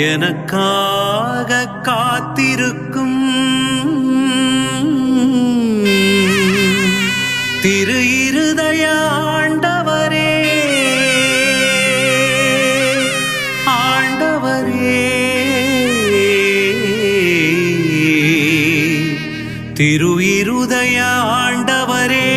எனக்காக காத்திருக்கும் திரு இருதய ஆண்டவரே, ஆண்டவரே, திரு இருதய ஆண்டவரே,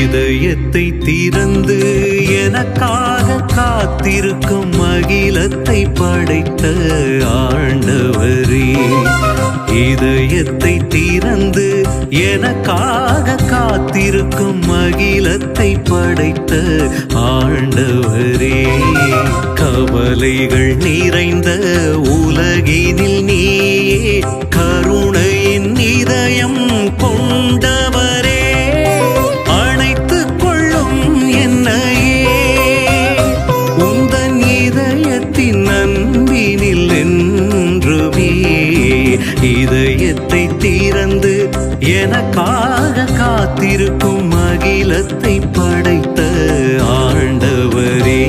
இதயத்தை திறந்து எனக்காக காத்திருக்கும் அகிலத்தை படைத்த ஆண்டவரே, இதயத்தை திறந்து எனக்காக காத்திருக்கும் அகிலத்தை படைத்த ஆண்டவரே, கவலைகள் நிறைந்த உலகினில் நீயே கருணையின் இதயம் கொண்டவரே, இதயத்தை திறந்து எனக்காக காத்திருக்கும் அகிலத்தை படைத்த ஆண்டவரே,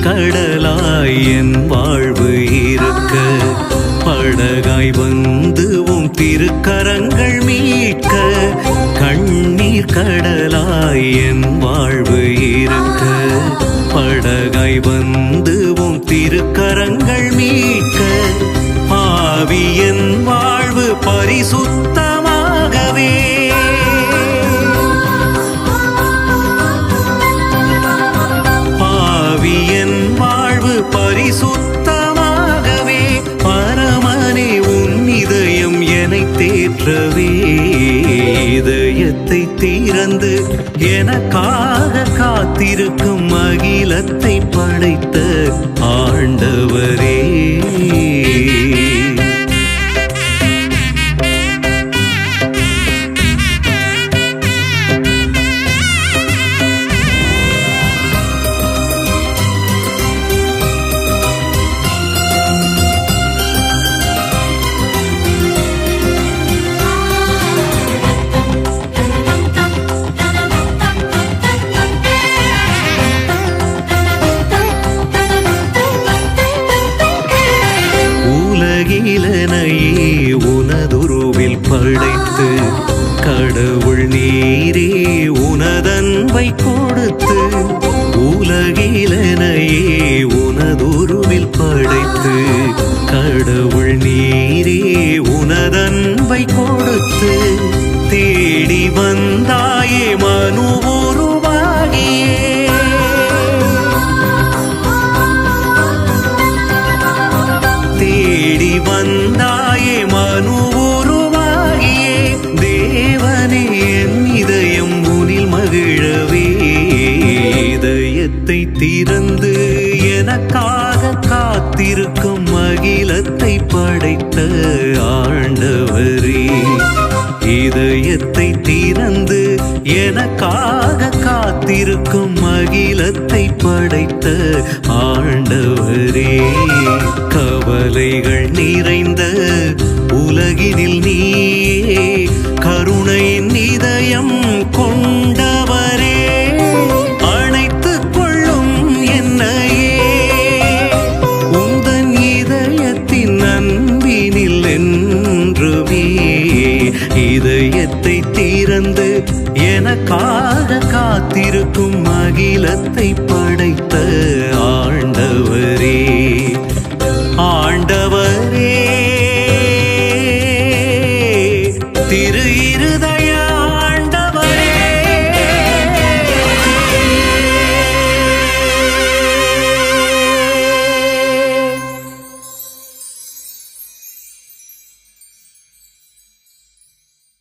கடலாய் என் வாழ்வு இருக்க படகாய் வந்து உம் திருக்கரங்கள் மீட்க, கண்ணீர் கடலாய் என் வாழ்வு இருக்க படகாய் வந்து உம் திருக்கரங்கள் மீட்க, பாவி என் வாழ்வு பரிசுத்தமாகவே பரிசுத்தமாகவே பரமனே உன் இதயம் என்னை தேற்றவே, இதயத்தை திறந்து எனக்காக காத்திருக்கும் அகிலத்தை படைத்த ஆண்டவரே, உலகிலனையே உனதுருவில் படைத்து கடவுள் நீரே உனதன்பை கொடுத்து, உலகிலனையே உனதுருவில் படைத்து கடவுள் நீரே உனதன்பை கொடுத்து, தேடி வந்தாயே மனு உருவாகியே, தேடி வந்தாயே மனு உருவாகியே, தேவனே என் இதயம் உனில் மகிழவே, இதயத்தை திறந்து எனக்காக காத்திருக்கும் அகிலத்தை படைத்த ஆண்டவரே, இதயத்தை திறந்து எனக்காக காத்திருக்கும் அகிலத்தை படைத்த ஆண்டவரே, கவலைகள் நிறைந்த உலகினில் நீயே கருணையின் இதயம் கொண்டவரே, அணைத்துக் கொள்ளும் என்னையே உந்தன் இதயத்தின் அன்பினில் என்றுமே, இதயத்தை திறந்து எனக்காக காத்திருக்கும் அகிலத்தை படைத்த ஆண்டவரே